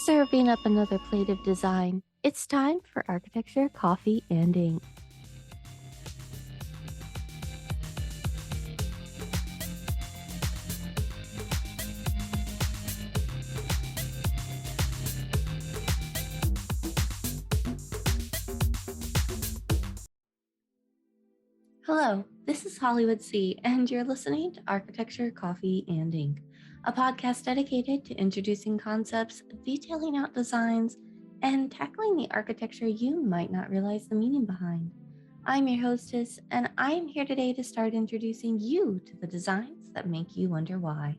Serving up another plate of design. It's time for architecture, coffee, and ink. Hello, this is Hollywood C, and you're listening to Architecture, Coffee, and Ink, a podcast dedicated to introducing concepts, detailing out designs, and tackling the architecture you might not realize the meaning behind. I'm your hostess, and I am here today to start introducing you to the designs that make you wonder why.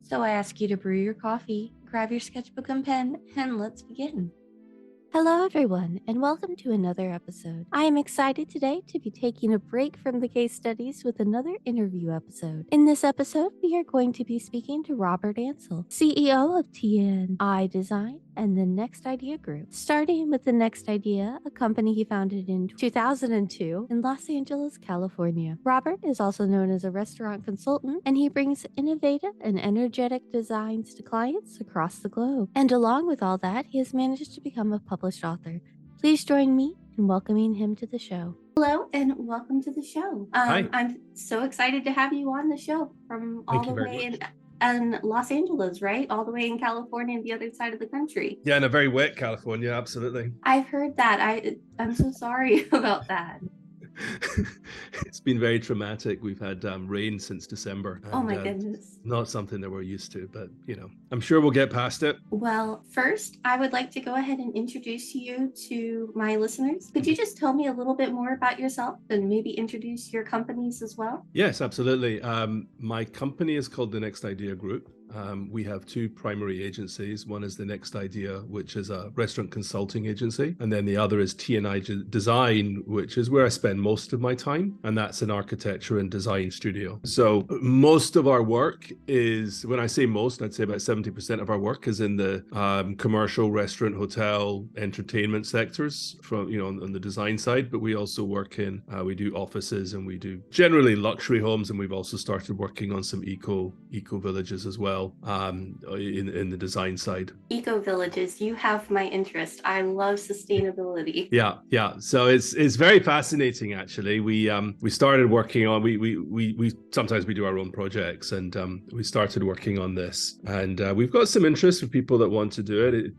So I ask you to brew your coffee, grab your sketchbook and pen, and let's begin. Hello, everyone, and welcome to another episode. I am excited today to be taking a break from the case studies with another interview episode. In this episode, we are going to be speaking to Robert Ancill, CEO of TNI Design and the Next Idea Group. Starting with the Next Idea, a company he founded in 2002 in Los Angeles, California. Robert is also known as a restaurant consultant, and he brings innovative and energetic designs to clients across the globe. And along with all that, he has managed to become a published author. Please join me in welcoming him to the show. Hello and welcome to the show. Hi. I'm so excited to have you on the show from all Thank the you very way much. in Los Angeles, right? All the way in California and the other side of the country. Yeah, in a very wet California, absolutely. I've heard that. I'm so sorry about that. It's been very traumatic. We've had rain since December. Oh my goodness. Not something that we're used to, but I'm sure we'll get past it. Well, first, I would like to go ahead and introduce you to my listeners. Could you just tell me a little bit more about yourself and maybe introduce your companies as well? Yes, absolutely. My company is called the Next Idea Group. We have two primary agencies. One is the Next Idea, which is a restaurant consulting agency. And then the other is TNI Design, which is where I spend most of my time. And that's an architecture and design studio. So most of our work is, when I say most, I'd say about 70% of our work is in the commercial, restaurant, hotel, entertainment sectors from, on the design side. But we also work in, we do offices and we do generally luxury homes. And we've also started working on some eco villages as well. In the design side. Eco villages, you have my interest. I love sustainability. Yeah. So it's very fascinating actually. We started working on we sometimes we do our own projects, and we started working on this, and we've got some interest from people that want to do it.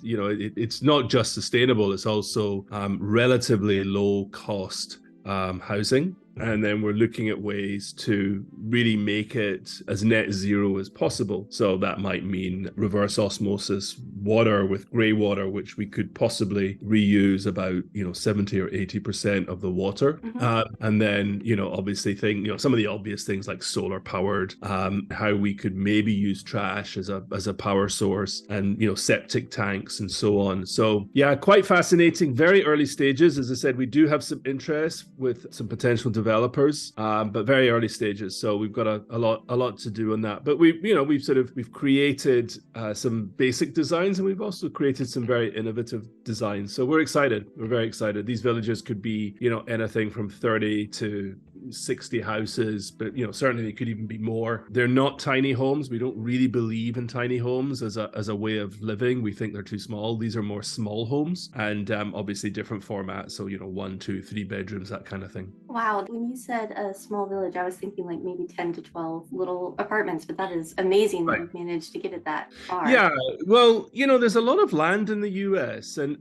It's not just sustainable, it's also relatively low cost housing. And then we're looking at ways to really make it as net zero as possible. So that might mean reverse osmosis water with grey water, which we could possibly reuse about 70 or 80% of the water. Mm-hmm. And then obviously some of the obvious things like solar powered, how we could maybe use trash as a power source, and septic tanks and so on. So yeah, quite fascinating. Very early stages. As I said, we do have some interest with some potential developers, but very early stages. So we've got a lot to do on that. But we've created some basic designs, and we've also created some very innovative designs. So we're excited. We're very excited. These villages could be anything from 30 to 60 houses, but certainly they could even be more. They're not tiny homes. We don't really believe in tiny homes as a way of living. We think they're too small. These are more small homes, and obviously different formats. So 1, 2, 3 bedrooms, that kind of thing. Wow, when you said a small village, I was thinking like maybe 10 to 12 little apartments, but that is amazing that you've managed to get it that far. Yeah, well, there's a lot of land in the US, and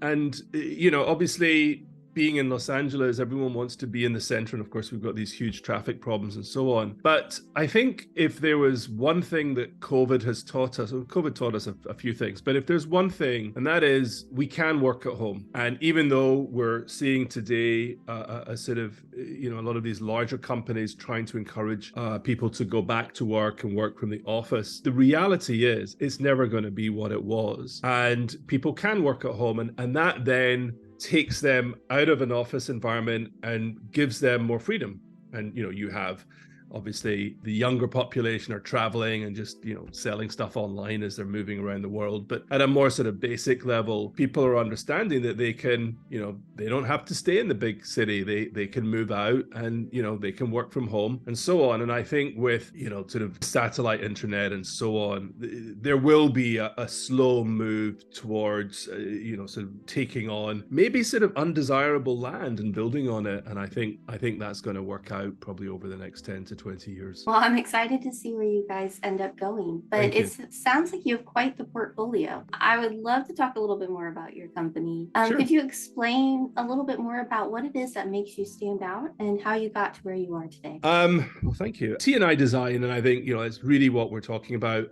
obviously being in Los Angeles, everyone wants to be in the center. And of course, we've got these huge traffic problems and so on. But I think if there was one thing that COVID has taught us, COVID taught us a few things, but if there's one thing, and that is we can work at home. And even though we're seeing today a sort of, a lot of these larger companies trying to encourage people to go back to work and work from the office, the reality is it's never going to be what it was. And people can work at home, and that then takes them out of an office environment and gives them more freedom. And you have obviously the younger population are traveling and just, selling stuff online as they're moving around the world. But at a more sort of basic level, people are understanding that they can, they don't have to stay in the big city. They can move out and, they can work from home and so on. And I think with, sort of satellite internet and so on, there will be a slow move towards, sort of taking on maybe sort of undesirable land and building on it. And I think that's going to work out probably over the next 10 to 20 years. Well, I'm excited to see where you guys end up going, but it sounds like you have quite the portfolio. I would love to talk a little bit more about your company. Sure. Could you explain a little bit more about what it is that makes you stand out and how you got to where you are today? Well, thank you. T&I design, and I think, it's really what we're talking about,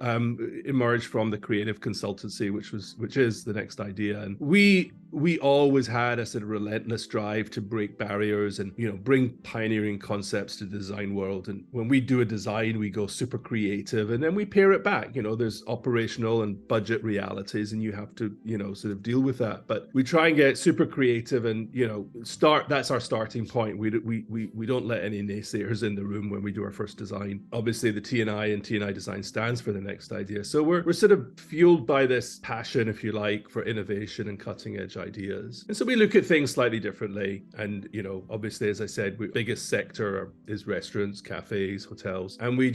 emerged from the creative consultancy, which is the next idea. And we always had a sort of relentless drive to break barriers and, bring pioneering concepts to the design world. And when we do a design, we go super creative and then we pare it back. There's operational and budget realities and you have to, sort of deal with that. But we try and get super creative and, that's our starting point. We don't let any naysayers in the room when we do our first design. Obviously the T&I design stands for the next idea. So we're sort of fueled by this passion, if you like, for innovation and cutting edge ideas. And so we look at things slightly differently. And, obviously, as I said, the biggest sector is restaurants, cafes, hotels. And we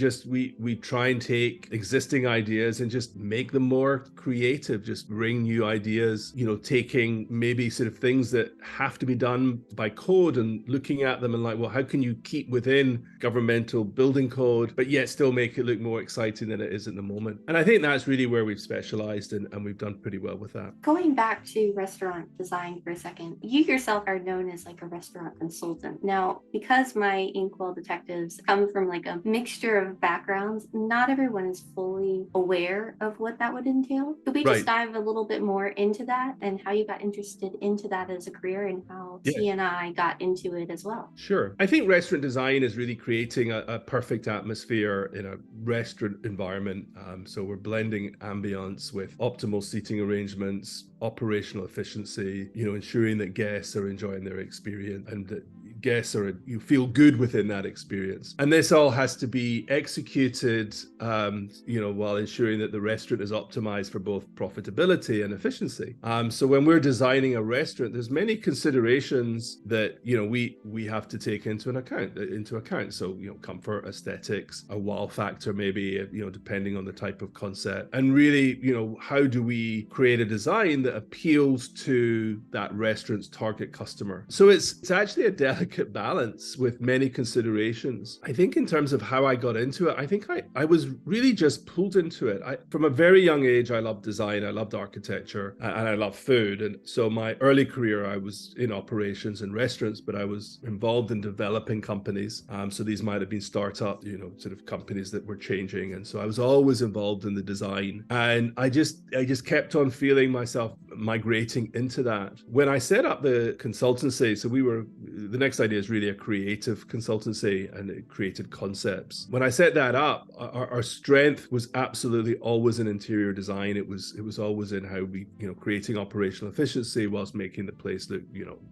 try and take existing ideas and just make them more creative, just bring new ideas, taking maybe sort of things that have to be done by code and looking at them and like, well, how can you keep within governmental building code, but yet still make it look more exciting than it is at the moment? And I think that's really where we've specialized and we've done pretty well with that. Going back to restaurant design for a second, you yourself are known as like a restaurant consultant. Now, because my Inkwell detectives come from like a mixture of backgrounds, not everyone is fully aware of what that would entail. Could we just dive a little bit more into that and how you got interested into that as a career and how T&I got into it as well? Sure. I think restaurant design is really creating a perfect atmosphere in a restaurant environment. So we're blending ambience with optimal seating arrangements, operational efficiency, ensuring that guests are enjoying their experience and that guests you feel good within that experience. And this all has to be executed, while ensuring that the restaurant is optimized for both profitability and efficiency. So when we're designing a restaurant, there's many considerations that, we have to take into account. So, comfort, aesthetics, a wow factor, maybe, depending on the type of concept. And really, how do we create a design that appeals to that restaurant's target customer? So it's actually a delicate balance with many considerations. I think in terms of how I got into it, I think I was really just pulled into it. From a very young age, I loved design, I loved architecture, and I loved food. And so my early career, I was in operations and restaurants, but I was involved in developing companies. So these might have been startup, sort of companies that were changing. And so I was always involved in the design. And I just kept on feeling myself migrating into that. When I set up the consultancy, so the next idea is really a creative consultancy and it created concepts. When I set that up, our strength was absolutely always in interior design. It was always in how we, creating operational efficiency whilst making the place look,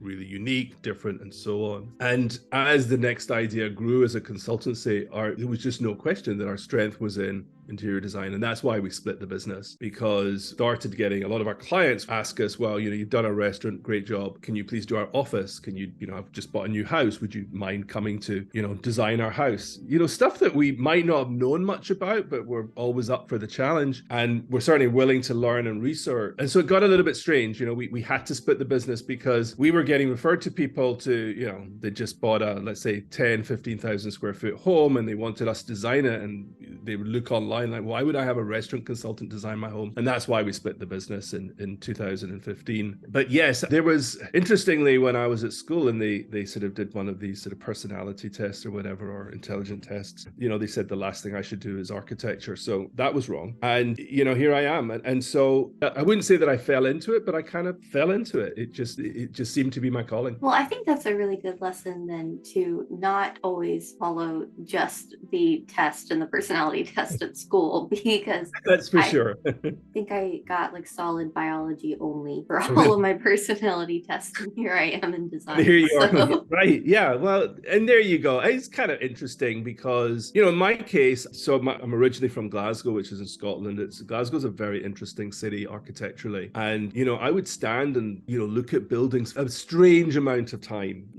really unique, different, and so on. And as the next idea grew as a consultancy, there was just no question that our strength was in interior design. And that's why we split the business, because started getting a lot of our clients ask us, well, you've done a restaurant, great job. Can you please do our office? Can you, I've just bought a new house. Would you mind coming to, design our house? Stuff that we might not have known much about, but we're always up for the challenge. And we're certainly willing to learn and research. And so it got a little bit strange. We had to split the business because we were getting referred to people to, they just bought a, let's say 10, 15,000 square foot home and they wanted us to design it. And they would look online like, why would I have a restaurant consultant design my home? And that's why we split the business in 2015. But yes, there was, interestingly, when I was at school and they sort of did one of these sort of personality tests or whatever, or intelligent tests, they said the last thing I should do is architecture. So that was wrong. And, here I am. And so I wouldn't say that I fell into it, but I kind of fell into it. It just seemed to be my calling. Well, I think that's a really good lesson then, to not always follow just the test and the personality test at school, because that's for sure. I think I got like solid biology only for all of my personality tests, and here I am in design. Here you are. So, Right. Yeah. Well, and there you go. It's kind of interesting because, in my case, I'm originally from Glasgow, which is in Scotland. Glasgow's a very interesting city architecturally. And, I would stand and, look at buildings a strange amount of time,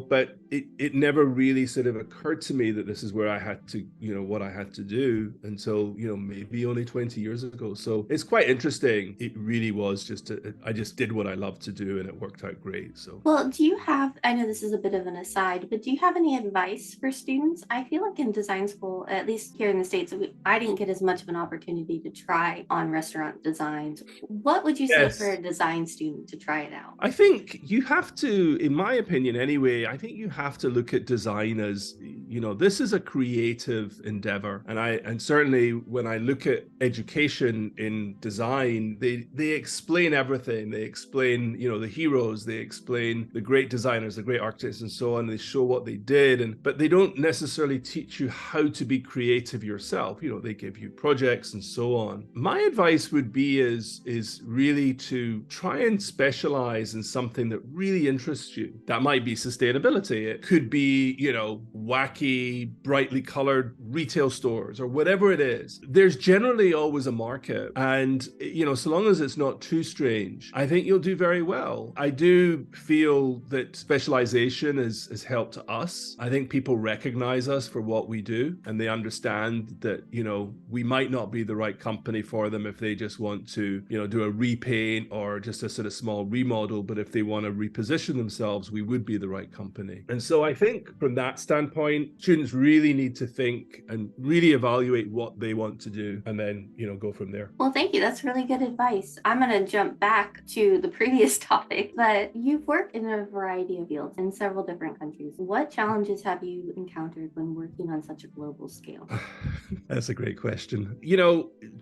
but it never really sort of occurred to me that this is where I had to, what I had to do until, maybe only 20 years ago. So it's quite interesting. It really was I just did what I loved to do and it worked out great. So. well, do you have, I know this is a bit of an aside, but do you have any advice for students? I feel like in design school, at least here in the States, I didn't get as much of an opportunity to try on restaurant designs. What would you say for Yes. a design student to try it out? I think you have to, in my opinion anyway, I think you have to look at design as, this is a creative endeavor. And certainly when I look at education in design, they explain everything. They explain, the heroes, they explain the great designers, the great architects and so on. They show what they did, but they don't necessarily teach you how to be creative yourself. They give you projects and so on. My advice would be is really to try and specialize in something that really interests you. That might be sustainability. It could be, wacky, brightly colored retail stores or whatever it is. There's generally always a market. And, so long as it's not too strange, I think you'll do very well. I do feel that specialization has helped us. I think people recognize us for what we do and they understand that, we might not be the right company for them if they just want to, do a repaint or just a sort of small remodel. But if they want to reposition themselves, we would be the right company. And so I think from that standpoint, students really need to think and really evaluate what they want to do and then, go from there. Well, thank you. That's really good advice. I'm going to jump back to the previous topic, but you've worked in a variety of fields in several different countries. What challenges have you encountered when working on such a global scale? That's a great question.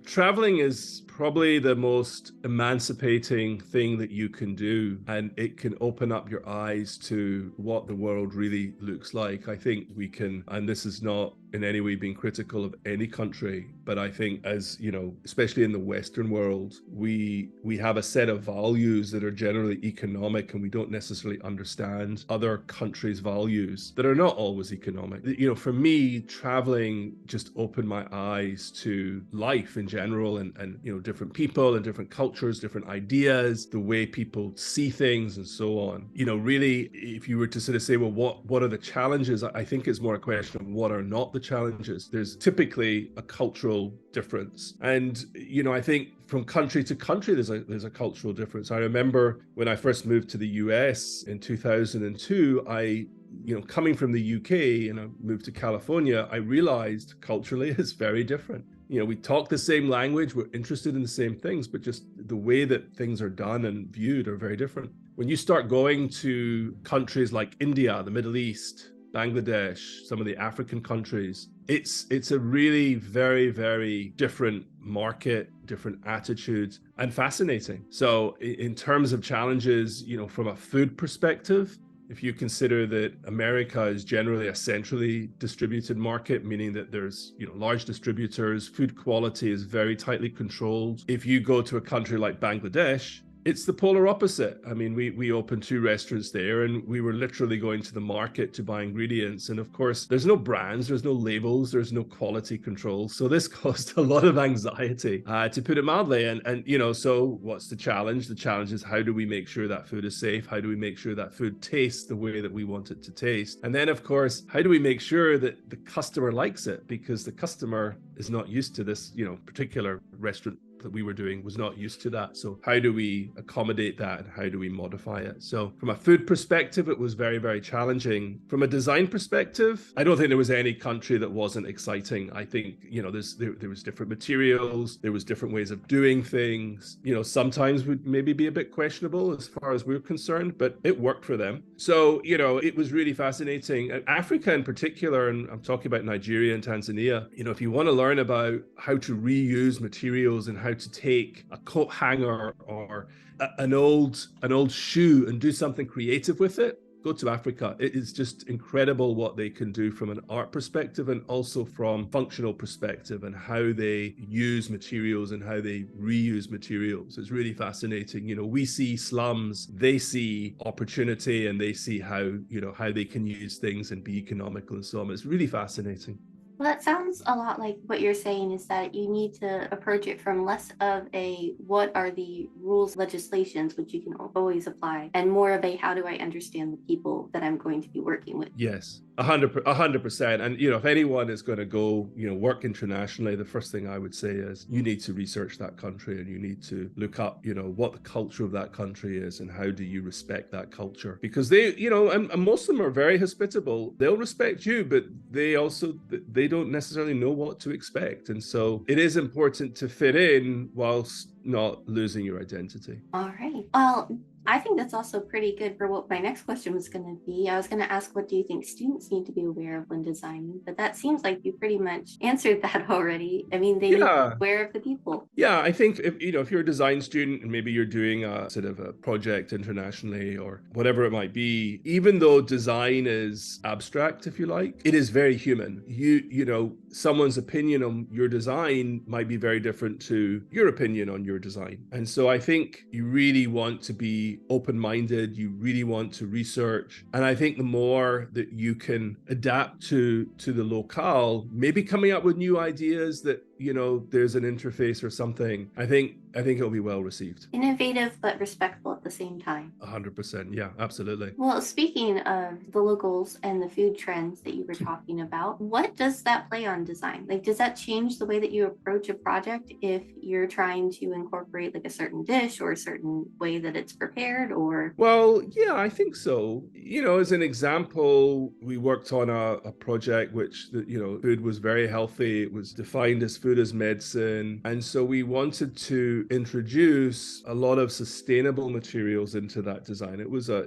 Traveling is probably the most emancipating thing that you can do, and it can open up your eyes to what the world really looks like. I think we can, and this is not in any way being critical of any country, but I think as, especially in the Western world, we have a set of values that are generally economic and we don't necessarily understand other countries' values that are not always economic. For me, traveling just opened my eyes to life in general and different people and different cultures, different ideas, the way people see things and so on. Really, if you were to sort of say, well, what are the challenges? I think it's more a question of what are not the challenges. There's typically a cultural difference. And, I think from country to country, there's a cultural difference. I remember when I first moved to the US in 2002, coming from the UK and I moved to California, I realized culturally it's very different. We talk the same language, we're interested in the same things, but just the way that things are done and viewed are very different. When you start going to countries like India, the Middle East, Bangladesh, some of the African countries, it's a really very, very different market, different attitudes, and fascinating. So in terms of challenges, from a food perspective, if you consider that America is generally a centrally distributed market, meaning that there's, large distributors, food quality is very tightly controlled. If you go to a country like Bangladesh, it's the polar opposite. I mean, we opened 2 restaurants there and we were literally going to the market to buy ingredients. And of course, there's no brands, there's no labels, there's no quality control. So this caused a lot of anxiety, to put it mildly. And so what's the challenge? The challenge is how do we make sure that food is safe? How do we make sure that food tastes the way that we want it to taste? And then, of course, how do we make sure that the customer likes it? Because the customer is not used to this, particular restaurant that we were doing was not used to that. So how do we accommodate that and how do we modify it? So from a food perspective, it was very, very challenging. From a design perspective, I don't think there was any country that wasn't exciting. I think, there was different materials, there was different ways of doing things, sometimes would maybe be a bit questionable as far as we're concerned, but it worked for them. So, it was really fascinating. Africa in particular, and I'm talking about Nigeria and Tanzania, if you want to learn about how to reuse materials and how to take a coat hanger or an old shoe and do something creative with it, go to Africa. It is just incredible what they can do from an art perspective and also from functional perspective, and how they use materials and how they reuse materials. It's really fascinating. We see slums, they see opportunity, and they see how they can use things and be economical and so on. It's really fascinating. Well, that sounds a lot like what you're saying, is that you need to approach it from less of a what are the rules, legislations, which you can always apply, and more of a how do I understand the people that I'm going to be working with. Yes, 100%. And if anyone is going to go, work internationally, the first thing I would say is you need to research that country, and you need to look up, what the culture of that country is and how do you respect that culture. Because they, and most of them are very hospitable. They'll respect you, but they don't necessarily know what to expect. And so it is important to fit in whilst not losing your identity. All right. Well, I think that's also pretty good for what my next question was going to be. I was going to ask, what do you think students need to be aware of when designing? But that seems like you pretty much answered that already. I mean, they need to be aware of the people. Yeah, I think if you're a design student and maybe you're doing a sort of a project internationally or whatever it might be, even though design is abstract, if you like, it is very human. Someone's opinion on your design might be very different to your opinion on your design. And so I think you really want to be open-minded. You really want to research. And I think the more that you can adapt to the locale, maybe coming up with new ideas that, there's an interface or something, I think it'll be well received. Innovative, but respectful at the same time. 100%. Yeah, absolutely. Well, speaking of the locals and the food trends that you were talking about, what does that play on design? Like, does that change the way that you approach a project if you're trying to incorporate like a certain dish or a certain way that it's prepared, or? Well, yeah, I think so. As an example, we worked on a project which, food was very healthy. It was defined as food as medicine. And so we wanted to introduce a lot of sustainable materials into that design. It was a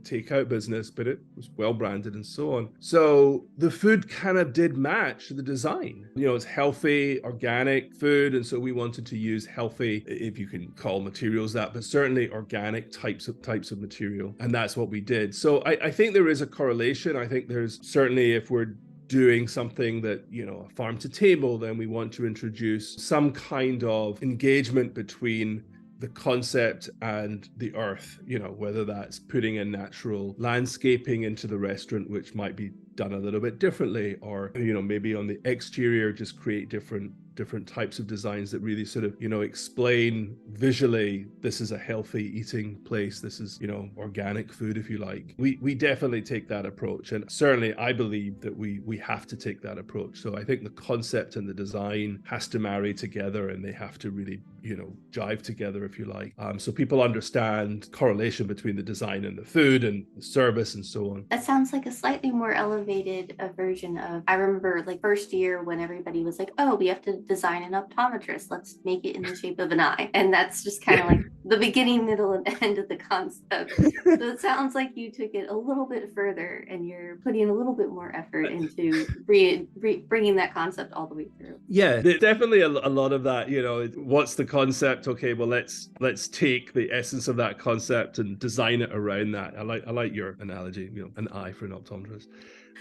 takeout business, but it was well branded and so on. So the food kind of did match the design. It's healthy, organic food. And so we wanted to use healthy, if you can call materials that, but certainly organic types of material. And that's what we did. So I think there is a correlation. I think there's certainly, if we're doing something that, a farm to table, then we want to introduce some kind of engagement between the concept and the earth, whether that's putting in natural landscaping into the restaurant, which might be done a little bit differently, or, maybe on the exterior, just create different types of designs that really sort of, explain visually, this is a healthy eating place. This is, organic food, if you like. We definitely take that approach. And certainly I believe that we have to take that approach. So I think the concept and the design has to marry together, and they have to really, jive together, if you like. So people understand correlation between the design and the food and the service and so on. That sounds like a slightly more elevated version of, I remember like first year when everybody was like, oh, we have to design an optometrist. Let's make it in the shape of an eye. And that's just kind of like the beginning, middle, and end of the concept. So it sounds like you took it a little bit further, and you're putting a little bit more effort into bringing that concept all the way through. Yeah, there's definitely a lot of that. What's the concept? Okay, well, let's take the essence of that concept and design it around that. I like your analogy. An eye for an optometrist.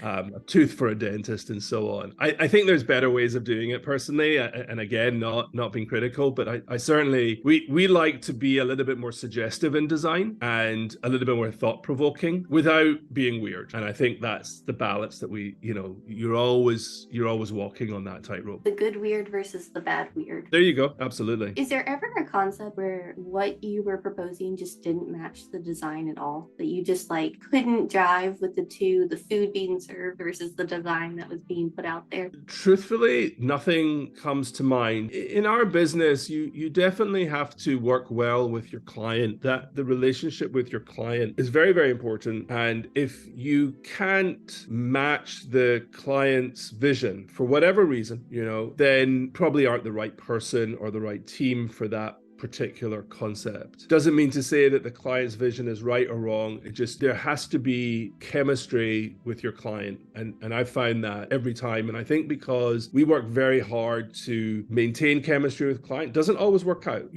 A tooth for a dentist, and so on. I think there's better ways of doing it personally, and again, not being critical, but I certainly, we like to be a little bit more suggestive in design and a little bit more thought-provoking without being weird. And I think that's the balance that you're always walking on that tightrope. The good weird versus the bad weird. There you go. Absolutely. Is there ever a concept where what you were proposing just didn't match the design at all? That you just like couldn't jive with the food being served versus the design that was being put out there? Truthfully, nothing comes to mind. In our business, you definitely have to work well with your client. That the relationship with your client is very, very important. And if you can't match the client's vision for whatever reason, then probably aren't the right person or the right team for that particular concept. Doesn't mean to say that the client's vision is right or wrong. It just, there has to be chemistry with your client. And I find that every time. And I think because we work very hard to maintain chemistry with client, doesn't always work out,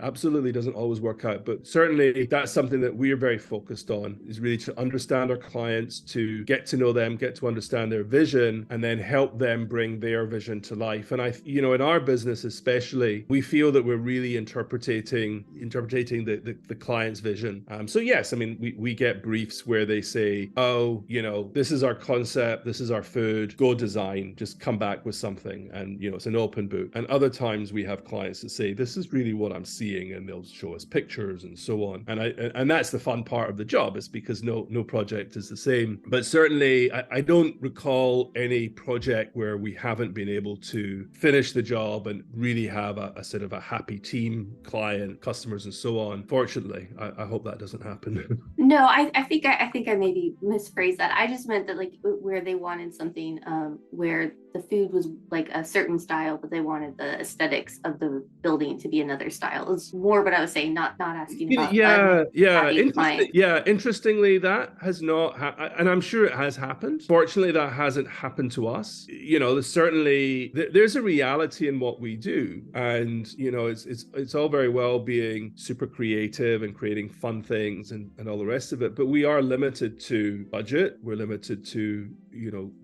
absolutely doesn't always work out. But certainly that's something that we're very focused on, is really to understand our clients, to get to know them, get to understand their vision, and then help them bring their vision to life. And in our business especially, we feel that we're really interpreting the client's vision. So yes, I mean, we get briefs where they say, oh, this is our concept, this is our food, go design, just come back with something. And, it's an open book. And other times we have clients that say, this is really what I'm seeing. And they'll show us pictures and so on. And that's the fun part of the job, is because no project is the same. But certainly I don't recall any project where we haven't been able to finish the job and really have a sort of a happy team, client, customers, and so on. Fortunately, I hope that doesn't happen. No, I think I maybe misphrased that. I just meant that, like, where they wanted something where the food was like a certain style, but they wanted the aesthetics of the building to be another style. It's more what I was saying, not asking about interestingly, that has not and I'm sure it has happened. Fortunately, that hasn't happened to us. Certainly there's a reality in what we do, and it's all very well being super creative and creating fun things and all the rest of it, but we are limited to budget. We're limited to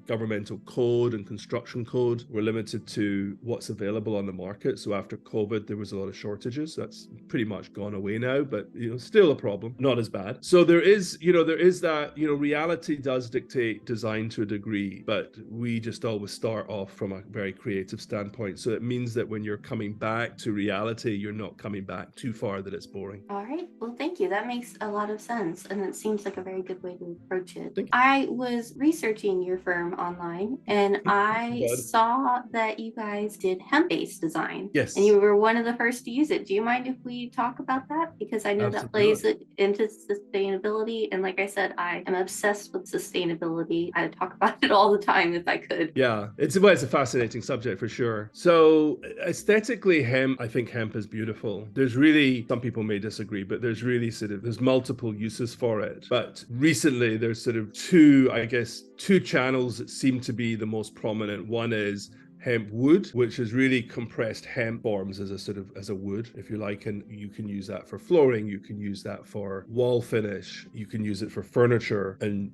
governmental code and construction code. We're limited to what's available on the market. So after COVID, there was a lot of shortages. That's pretty much gone away now, but still a problem, not as bad. So there is that, reality does dictate design to a degree, but we just always start off from a very creative standpoint. So it means that when you're coming back to reality, you're not coming back too far that it's boring. All right. Well, thank you. That makes a lot of sense. And it seems like a very good way to approach it. I was researching your firm online, and I saw that you guys did hemp-based design. Yes. And you were one of the first to use it. Do you mind if we talk about that? Because I know Absolutely. That plays into sustainability. And like I said, I am obsessed with sustainability. I would talk about it all the time if I could. Yeah, it's a fascinating subject for sure. So aesthetically, I think hemp is beautiful. There's really, some people may disagree, but there's really there's multiple uses for it. But recently there's two channels that seem to be the most prominent. One is hemp wood, which is really compressed hemp forms as a wood, if you like, and you can use that for flooring, you can use that for wall finish, you can use it for furniture, and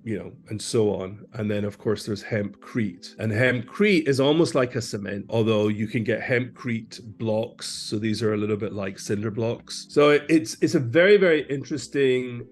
and so on. And then of course there's hempcrete, and hempcrete is almost like a cement, although you can get hempcrete blocks, so these are a little bit like cinder blocks. So it's a very, very interesting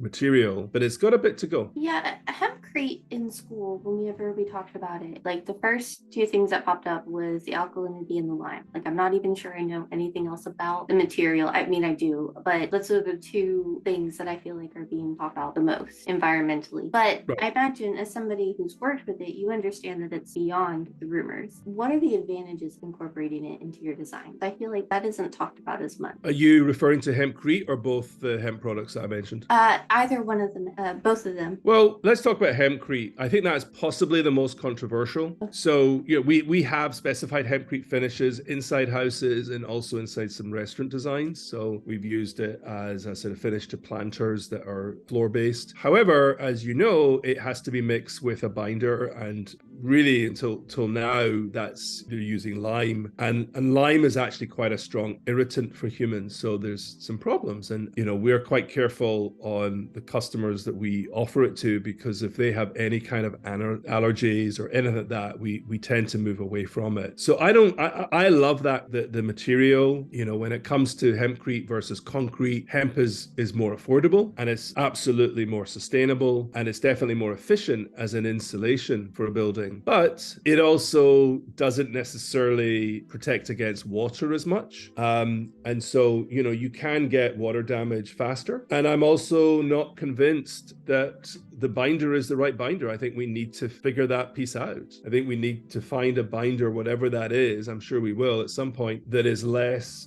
material, but it's got a bit to go. Yeah, hempcrete in school, whenever we talked about it, like the first two things that popped up was the alkalinity and the lime. Like, I'm not even sure I know anything else about the material. I mean, I do, but those are the two things that I feel like are being talked about the most environmentally. But right. I imagine, as somebody who's worked with it, you understand that it's beyond the rumors. What are the advantages of incorporating it into your design? I feel like that isn't talked about as much. Are you referring to hempcrete or both the hemp products that I mentioned? Either one of them, both of them. Well, let's talk about hempcrete. I think that's possibly the most controversial. Okay. So, we have specified hempcrete finishes inside houses and also inside some restaurant designs. So we've used it as a sort of finish to planters that are floor-based. However, as you know, it has to be mixed with a binder, and really until now, they're using lime, and lime is actually quite a strong irritant for humans. So there's some problems, and we're quite careful on the customers that we offer it to, because if they have any kind of allergies or anything like that, we tend to move away from it. So I love that the material, when it comes to hempcrete versus concrete, hemp is more affordable, and it's absolutely more sustainable, and it's definitely more efficient as an insulation for a building. But it also doesn't necessarily protect against water as much. And so, you can get water damage faster. And I'm also not convinced that the binder is the right binder. I think we need to figure that piece out. I think we need to find a binder, whatever that is, I'm sure we will at some point, that is less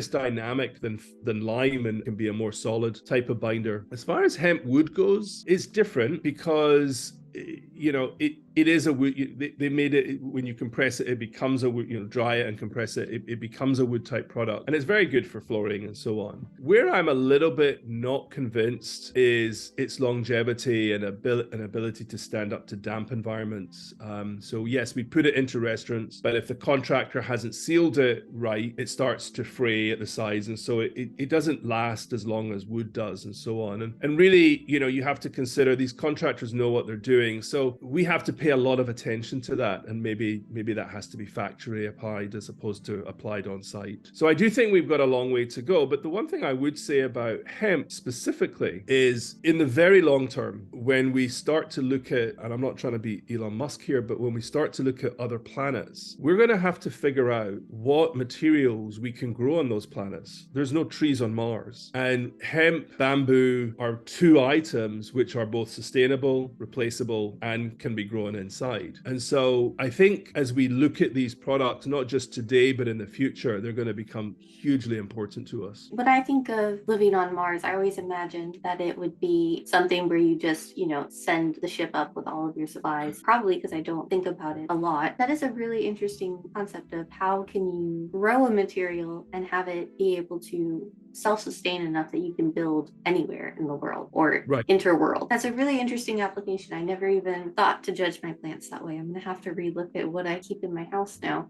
dynamic than lime and can be a more solid type of binder. As far as hemp wood goes, it's different because it is a wood. They made it, when you compress it, it becomes a wood. Dry it and compress it, it becomes a wood type product, and it's very good for flooring and so on. Where I'm a little bit not convinced is its longevity and ability to stand up to damp environments. So yes, we put it into restaurants, but if the contractor hasn't sealed it right, it starts to fray at the sides, and so it doesn't last as long as wood does, and so on. And really, you have to consider these contractors know what they're doing, so we have to pay a lot of attention to that, and maybe that has to be factory applied as opposed to applied on site. So I do think we've got a long way to go. But the one thing I would say about hemp specifically is, in the very long term, when we start to look at, and I'm not trying to be Elon Musk here, but when we start to look at other planets, we're going to have to figure out what materials we can grow on those planets. There's no trees on Mars, and hemp, bamboo are two items which are both sustainable, replaceable, and can be grown inside. And so I think as we look at these products, not just today, but in the future, they're going to become hugely important to us. When I think of living on Mars, I always imagined that it would be something where you just, send the ship up with all of your supplies, probably because I don't think about it a lot. That is a really interesting concept of how can you grow a material and have it be able to self-sustain enough that you can build anywhere in the world or interworld. That's a really interesting application. I never even thought to judge my plants that way. I'm gonna have to relook at what I keep in my house now.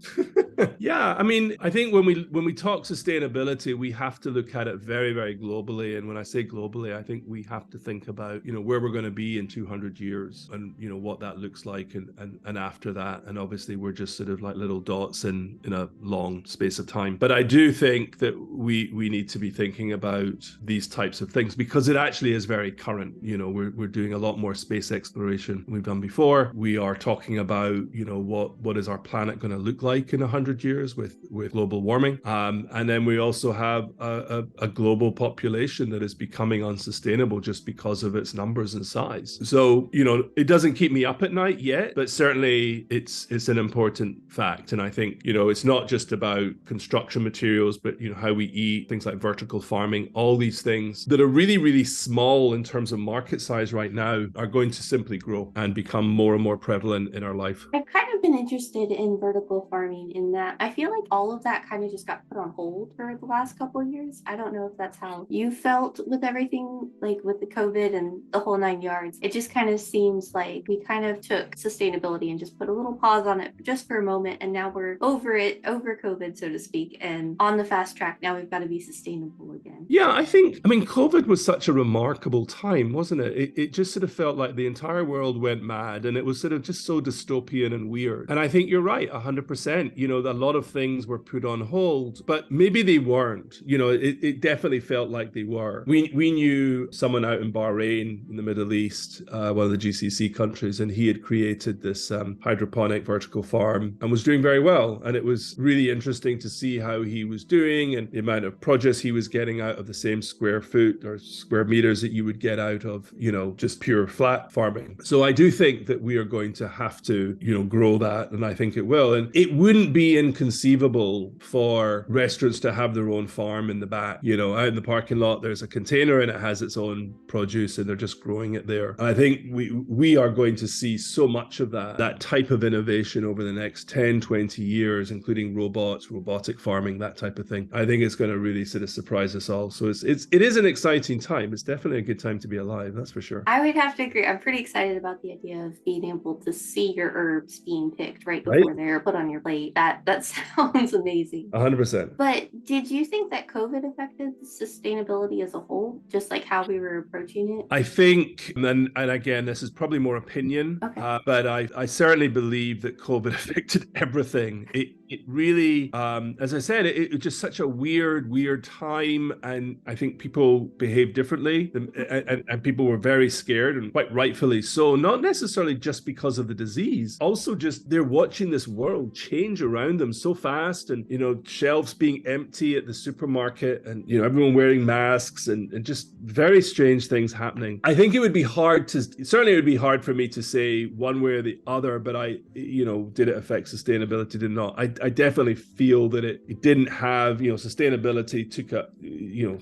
Yeah, I mean, I think when we talk sustainability, we have to look at it very, very globally. And when I say globally, I think we have to think about, where we're going to be in 200 years and, what that looks like and after that. And obviously we're just sort of like little dots in a long space of time. But I do think that we need to be thinking about these types of things because it actually is very current. We're doing a lot more space exploration than we've done before. We are talking about, what is our planet going to look like in 100 years with global warming. And then we also have a global population that is becoming unsustainable just because of its numbers and size. So, it doesn't keep me up at night yet, but certainly it's an important fact. And I think, it's not just about construction materials, but, how we eat, things like vertical farming, all these things that are really, really small in terms of market size right now are going to simply grow and become more and more prevalent in our life. I've kind of been interested in vertical farming in that I feel like all of that kind of just got put on hold for the last couple of years. I don't know if that's how you felt with everything, like with the COVID and the whole 9 yards. It just kind of seems like we kind of took sustainability and just put a little pause on it just for a moment. And now we're over it, over COVID, so to speak, and on the fast track. Now we've got to be sustainable again. Yeah, I mean, COVID was such a remarkable time, wasn't it? It just sort of felt like the entire world went mad and it was sort of just so dystopian and weird. And I think you're right, 100%. A lot of things were put on hold, but maybe they weren't. It definitely felt like they were. We knew someone out in Bahrain in the Middle East, one of the GCC countries, and he had created this hydroponic vertical farm and was doing very well. And it was really interesting to see how he was doing and the amount of produce he was getting out of the same square foot or square meters that you would get out of, just pure flat farming. So I do think that we are going to have to, grow that, and I think it will. And it wouldn't be inconceivable for restaurants to have their own farm in the back. Out in the parking lot, there's a container and it has its own produce and they're just growing it there. And I think we are going to see so much of that type of innovation over the next 10, 20 years, including robots, robotic farming, that type of thing. I think it's going to really sort of surprise us all. So it is an exciting time. It's definitely a good time to be alive, that's for sure. I would have to agree. I'm pretty excited about the idea of being able to see your herbs being picked right before they're put on your plate. That sounds amazing. 100%. But did you think that COVID affected sustainability as a whole, just like how we were approaching it? I think, and again, this is probably more opinion, but I certainly believe that COVID affected everything. It really, as I said, it was just such a weird time, and I think people behaved differently, and people were very scared, and quite rightfully so. Not necessarily just because of the disease, also just they're watching this world change around them so fast, and shelves being empty at the supermarket, and everyone wearing masks, and just very strange things happening. I think it would be hard for me to say one way or the other, but did it affect sustainability? Did not. I definitely feel that it didn't have, sustainability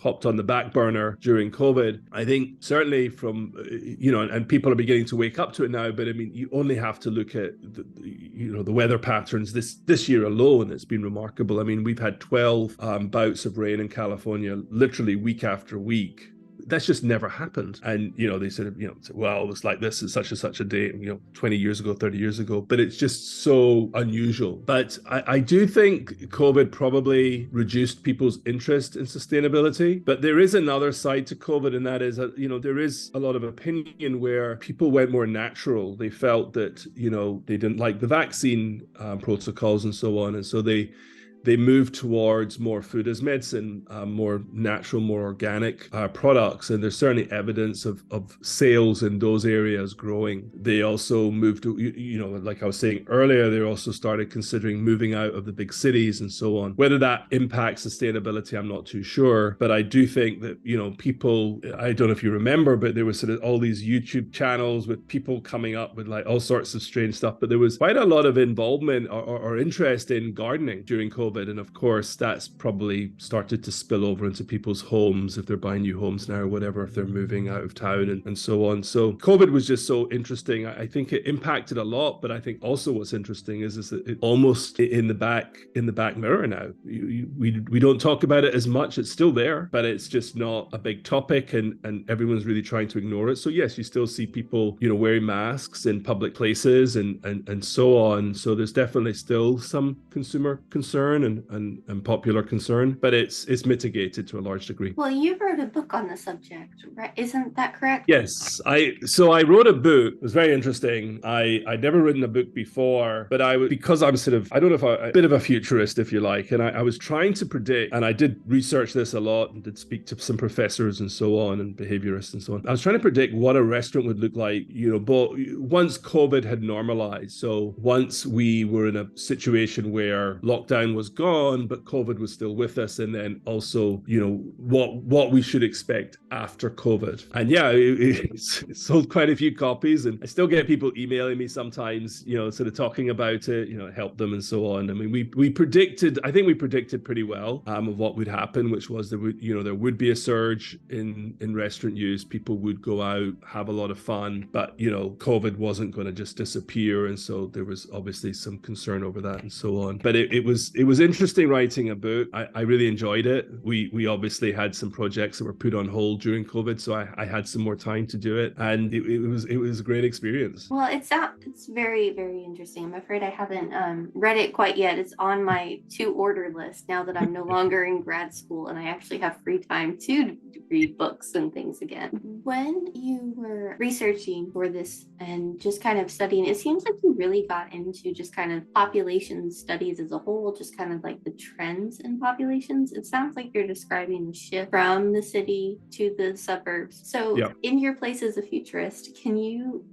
hopped on the back burner during COVID. I think certainly from, and people are beginning to wake up to it now, but I mean, you only have to look at the weather patterns this year alone. It's been remarkable. I mean, we've had 12 bouts of rain in California, literally week after week. That's just never happened. And, they sort of, say, well, it was like this at such and such a date, 20 years ago, 30 years ago, but it's just so unusual. But I do think COVID probably reduced people's interest in sustainability. But there is another side to COVID, and that is, there is a lot of opinion where people went more natural. They felt that, they didn't like the vaccine protocols and so on. And so they moved towards more food as medicine, more natural, more organic products. And there's certainly evidence of sales in those areas growing. They also moved to, like I was saying earlier, they also started considering moving out of the big cities and so on. Whether that impacts sustainability, I'm not too sure. But I do think that, people, I don't know if you remember, but there was sort of all these YouTube channels with people coming up with like all sorts of strange stuff. But there was quite a lot of involvement or interest in gardening during COVID. And of course, that's probably started to spill over into people's homes if they're buying new homes now or whatever, if they're moving out of town and so on. So COVID was just so interesting. I think it impacted a lot, but I think also what's interesting is that it almost in the back mirror now. We don't talk about it as much. It's still there, but it's just not a big topic, and everyone's really trying to ignore it. So yes, you still see people, wearing masks in public places and so on. So there's definitely still some consumer concern and popular concern, but it's mitigated to a large degree. Well, you wrote a book on the subject, right? Isn't that correct? Yes, I wrote a book. It was very interesting. I'd never written a book before, but because I'm sort of, I don't know if a bit of a futurist, if you like, and I was trying to predict, and I did research this a lot and did speak to some professors and so on and behaviorists and so on. I was trying to predict what a restaurant would look like, but once COVID had normalized. So once we were in a situation where lockdown was gone, but COVID was still with us. And then also, what we should expect after COVID. And yeah, it sold quite a few copies. And I still get people emailing me sometimes, sort of talking about it, help them and so on. I mean, I think we predicted pretty well of what would happen, which was there would be a surge in restaurant use. People would go out, have a lot of fun, but, COVID wasn't going to just disappear. And so there was obviously some concern over that and so on. But it was interesting writing a book. I really enjoyed it. We obviously had some projects that were put on hold during COVID, so I had some more time to do it, and it was a great experience. Well, it's very, very interesting. I'm afraid I haven't read it quite yet. It's on my to order list now that I'm no longer in grad school and I actually have free time to read books and things again. When you were researching for this and just kind of studying, it seems like you really got into just kind of population studies as a whole, just kind of like the trends in populations. It sounds like you're describing the shift from the city to the suburbs. So yeah. In your place as a futurist, did you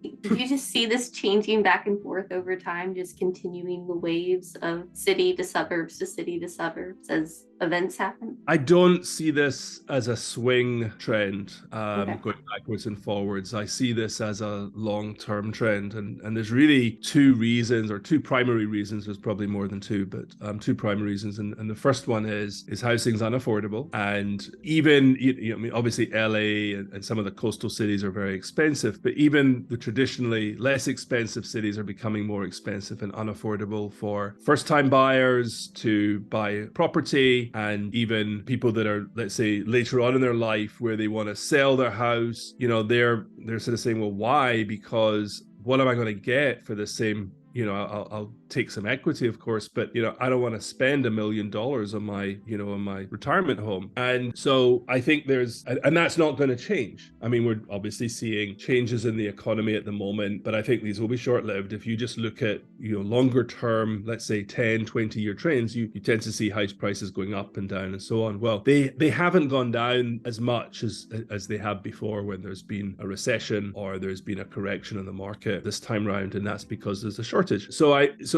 just see this changing back and forth over time, just continuing the waves of city to suburbs to city to suburbs as events happen? I don't see this as a swing trend, going backwards and forwards. I see this as a long-term trend, and there's really two primary reasons. There's probably more than two, but two primary reasons. And the first one is housing's unaffordable, and even I mean, obviously LA and some of the coastal cities are very expensive, but even the traditionally less expensive cities are becoming more expensive and unaffordable for first-time buyers to buy property. And even people that are, let's say, later on in their life where they want to sell their house, they're sort of saying, well, why? Because what am I going to get for the same, I'll take some equity, of course, but I don't want to spend $1 million on my retirement home. And so I think and that's not going to change. I mean, we're obviously seeing changes in the economy at the moment, but I think these will be short-lived. If you just look at longer term, let's say 10, 20-year trends, you tend to see house prices going up and down and so on. Well, they haven't gone down as much as they have before when there's been a recession or there's been a correction in the market this time around, and that's because there's a shortage. So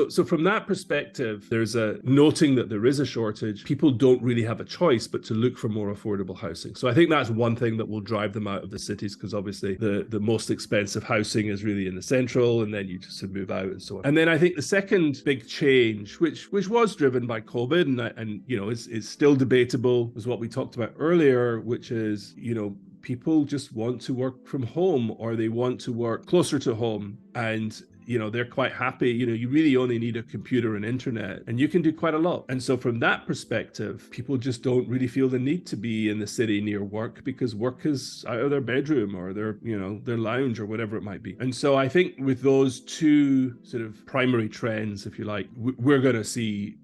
So from that perspective, there's a noting that there is a shortage. People don't really have a choice but to look for more affordable housing. So I think that's one thing that will drive them out of the cities, because obviously the most expensive housing is really in the central, and then you just move out and so on. And then I think the second big change, which was driven by COVID and is still debatable, was what we talked about earlier, which is, people just want to work from home, or they want to work closer to home, and they're quite happy. You really only need a computer and internet, and you can do quite a lot. And so from that perspective, people just don't really feel the need to be in the city near work, because work is out of their bedroom or their lounge or whatever it might be. And so I think with those two sort of primary trends, if you like, we're going to see,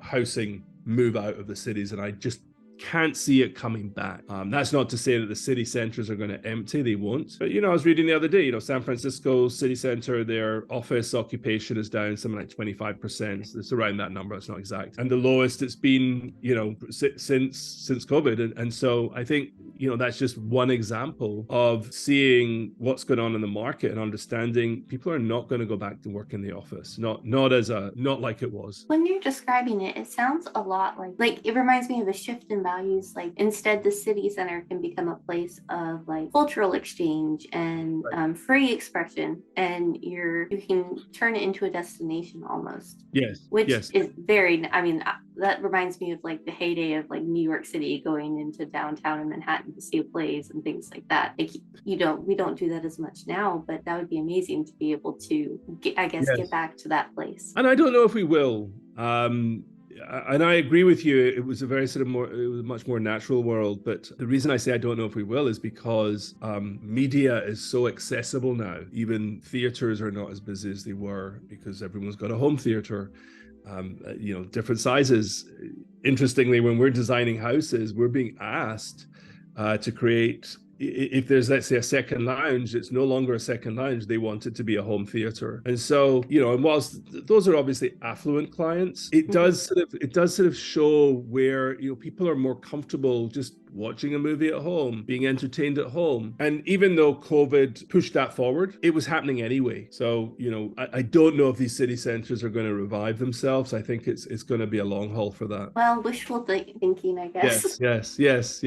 housing move out of the cities, and I just can't see it coming back. That's not to say that the city centers are going to empty. They won't. But, I was reading the other day, San Francisco city center, their office occupation is down something like 25%. It's around that number. It's not exact. And the lowest it's been, since COVID. And so I think, that's just one example of seeing what's going on in the market and understanding people are not going to go back to work in the office. Not like it was. When you're describing it, it sounds a lot like it reminds me of a shift in values. Like instead, the city center can become a place of like cultural exchange and free expression, and you can turn it into a destination almost. Yes. Which yes. is very, that reminds me of like the heyday of like New York City, going into downtown in Manhattan to see plays and things like that. Like we don't do that as much now, but that would be amazing to be able to get back to that place. And I don't know if we will. And I agree with you. It was a very it was a much more natural world. But the reason I say I don't know if we will is because media is so accessible now. Even theaters are not as busy as they were because everyone's got a home theater. Different sizes. Interestingly, when we're designing houses, we're being asked to create, if there's, let's say, a second lounge, it's no longer a second lounge. They want it to be a home theater. And so, and whilst those are obviously affluent clients, it does sort of show where, people are more comfortable just watching a movie at home, being entertained at home. And even though COVID pushed that forward, it was happening anyway. So, I don't know if these city centers are going to revive themselves. I think it's going to be a long haul for that. Well, wishful thinking, I guess. Yes.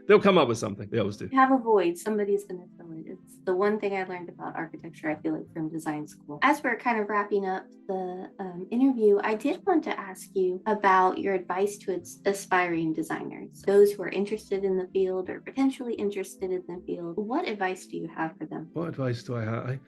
They'll come up with something. They always do. Have a void. Somebody's going to fill it. It's the one thing I learned about architecture, I feel like, from design school. As we're kind of wrapping up the interview, I did want to ask you about your advice to aspiring designers, those who are interested in the field or potentially interested in the field. What advice do you have for them? What advice do I have?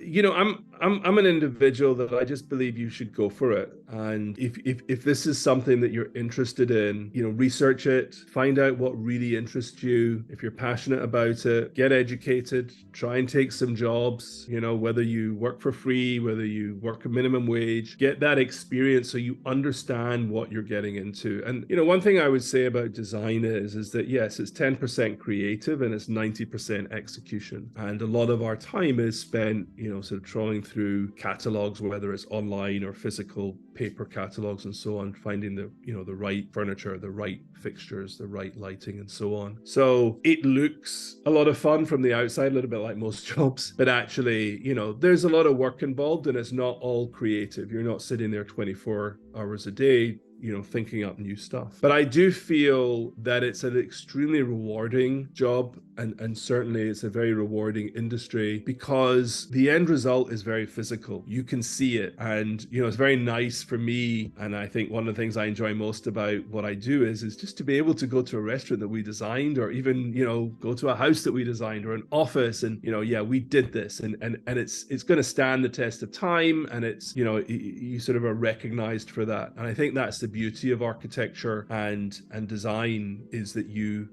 I'm an individual that I just believe you should go for it. And if this is something that you're interested in, research it, find out what really interests you. If you're passionate about it, get educated, try and take some jobs, whether you work for free, whether you work a minimum wage, get that experience so you understand what you're getting into. And, one thing I would say about design is that, yes, it's 10% creative and it's 90% execution. And a lot of our time is spent, sort of trawling through catalogs, whether it's online or physical paper catalogs and so on, finding the right furniture, the right fixtures, the right lighting and so on. So it looks a lot of fun from the outside, a little bit like most jobs, but actually, there's a lot of work involved and it's not all creative. You're not sitting there 24 hours a day thinking up new stuff. But I do feel that it's an extremely rewarding job, and certainly it's a very rewarding industry because the end result is very physical. You can see it, and it's very nice for me. And I think one of the things I enjoy most about what I do is just to be able to go to a restaurant that we designed, or even go to a house that we designed, or an office, and we did this, and it's going to stand the test of time, and it's you sort of are recognized for that. And I think that's the beauty of architecture and design, is that you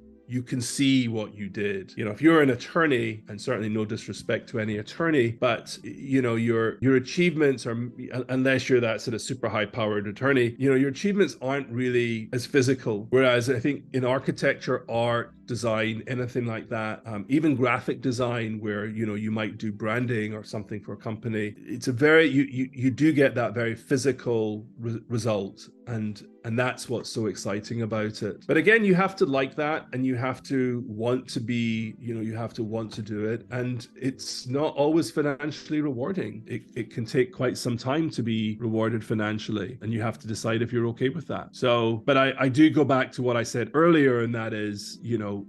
can see what you did. If you're an attorney, and certainly no disrespect to any attorney, but your achievements are, unless you're that sort of super high powered attorney, your achievements aren't really as physical. Whereas I think in architecture, art, design, anything like that, even graphic design, where you might do branding or something for a company. It's a very you do get that very physical result, and that's what's so exciting about it. But again, you have to like that, and you have to want to be, you have to want to do it, and it's not always financially rewarding. It can take quite some time to be rewarded financially, and you have to decide if you're okay with that. So, but I do go back to what I said earlier, and that is,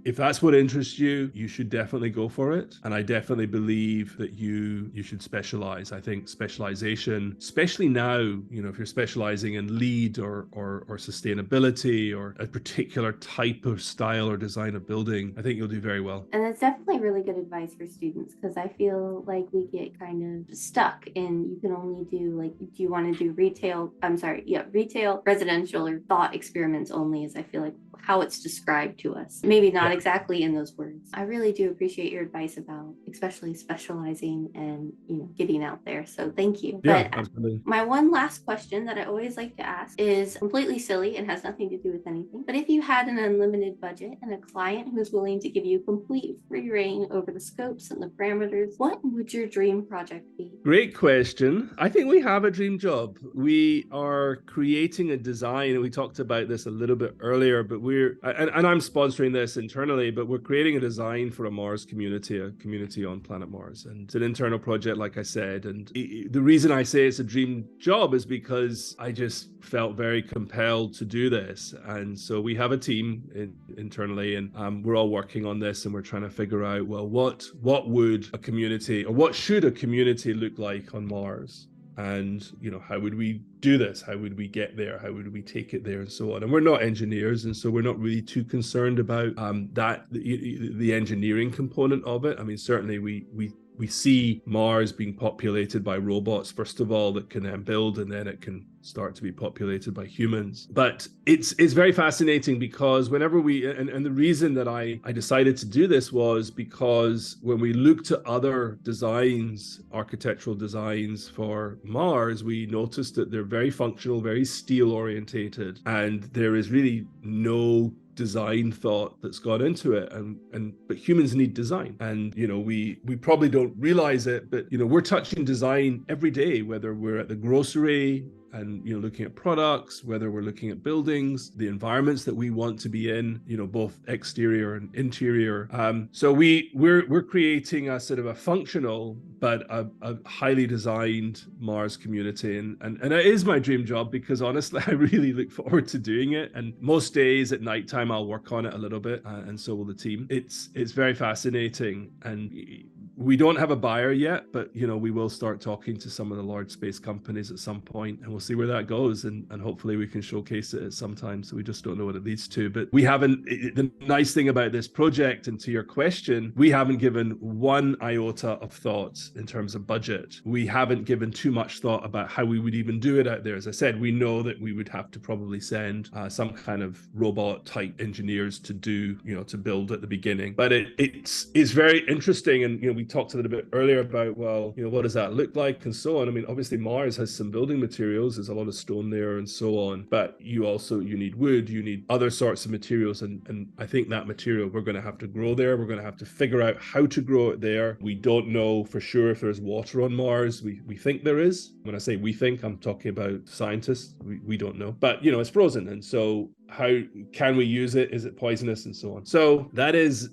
if that's what interests you, you should definitely go for it. And I definitely believe that you should specialize. I think specialization, especially now, if you're specializing in lead or sustainability or a particular type of style or design of building, I think you'll do very well. And that's definitely really good advice for students, because I feel like we get kind of stuck in, you can only do, like, do you want to do retail, residential, or thought experiments only, as I feel like how it's described to us. Maybe not exactly in those words. I really do appreciate your advice about especially specializing and, getting out there. So thank you. Yeah, but absolutely. My one last question that I always like to ask is completely silly and has nothing to do with anything. But if you had an unlimited budget and a client who's willing to give you complete free reign over the scopes and the parameters, what would your dream project be? Great question. I think we have a dream job. We are creating a design, and we talked about this a little bit earlier, but and I'm sponsoring this internally, but we're creating a design for a Mars community, a community on planet Mars. And it's an internal project, like I said. And the reason I say it's a dream job is because I just felt very compelled to do this. And so we have a team internally, and we're all working on this, and we're trying to figure out, well, what would a community, or what should a community look like on Mars? And how would we do this? How would we get there? How would we take it there, and so on? And we're not engineers, and so we're not really too concerned about the engineering component of it. I mean, certainly we see Mars being populated by robots, first of all, that can then build, and then it can start to be populated by humans. But it's very fascinating, because whenever and the reason that I decided to do this was because when we looked at other designs, architectural designs for Mars, we noticed that they're very functional, very steel orientated, and there is really no design thought that's gone into it, but humans need design, and we probably don't realize it, but we're touching design every day, whether we're at the grocery and looking at products, whether we're looking at buildings, the environments that we want to be in, both exterior and interior. So we're creating a sort of a functional but a highly designed Mars community, and it is my dream job, because honestly I really look forward to doing it. And most days at nighttime I'll work on it a little bit, and so will the team. It's very fascinating, and we don't have a buyer yet, but we will start talking to some of the large space companies at some point, and we'll see where that goes, and hopefully we can showcase it at some time. So we just don't know what it leads to. But we haven't, the nice thing about this project, and to your question, we haven't given one iota of thought in terms of budget. We haven't given too much thought about how we would even do it out there. As I said, we know that we would have to probably send some kind of robot type engineers to do, to build at the beginning. But it's very interesting, and we talked a little bit earlier about, well, what does that look like, and so on. I mean, obviously Mars has some building materials, there's a lot of stone there and so on, but you need wood, you need other sorts of materials, and I think that material we're going to have to grow there. We're going to have to figure out how to grow it there. We don't know for sure if there's water on Mars. We think there is. When I say we think, I'm talking about scientists. We don't know, but it's frozen, and so how can we use it? Is it poisonous, and so on? So that is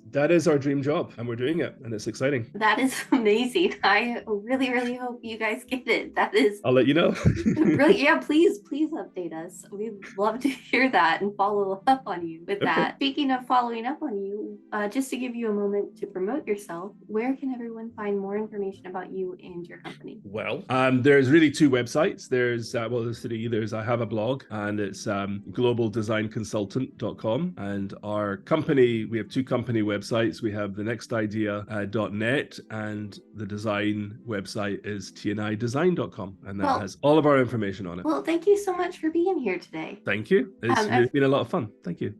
our dream job, and we're doing it, and it's exciting. That is amazing. I really, really hope you guys get it. That is, I'll let you know. Really, yeah, please update us. We'd love to hear that and follow up on you with that. Speaking of following up on you, just to give you a moment to promote yourself, where can everyone find more information about you and your company? Well, there's really two websites. There's three. I have a blog, and it's globaldesignconsultant.com, and our company, we have two company websites. We have thenextidea.net, and the design website is tnidesign.com, and that has all of our information on it. Well, thank you so much for being here today. Thank you. It's been a lot of fun. Thank you.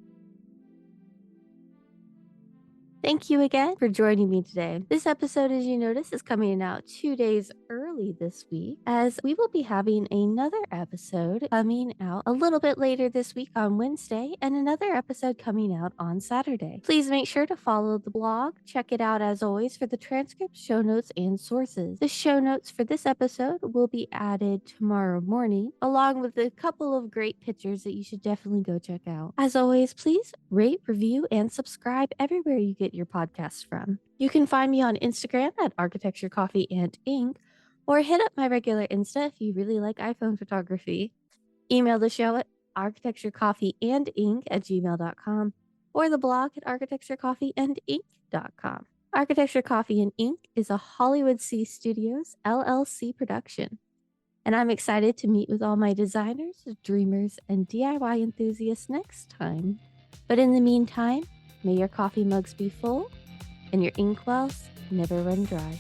Thank you again for joining me today. This episode, as you notice, is coming out 2 days early early this week, as we will be having another episode coming out a little bit later this week on Wednesday and another episode coming out on Saturday. Please make sure to follow the blog. Check it out as always for the transcripts, show notes, and sources. The show notes for this episode will be added tomorrow morning, along with a couple of great pictures that you should definitely go check out. As always, please rate, review, and subscribe everywhere you get your podcasts from. You can find me on Instagram at Architecture Coffee and Ink, or hit up my regular Insta if you really like iPhone photography. Email the show at architecturecoffeeandink@gmail.com or the blog at architecturecoffeeandink.com. Architecture Coffee and Ink is a Hollywood C Studios LLC production, and I'm excited to meet with all my designers, dreamers, and DIY enthusiasts next time. But in the meantime, may your coffee mugs be full and your inkwells never run dry.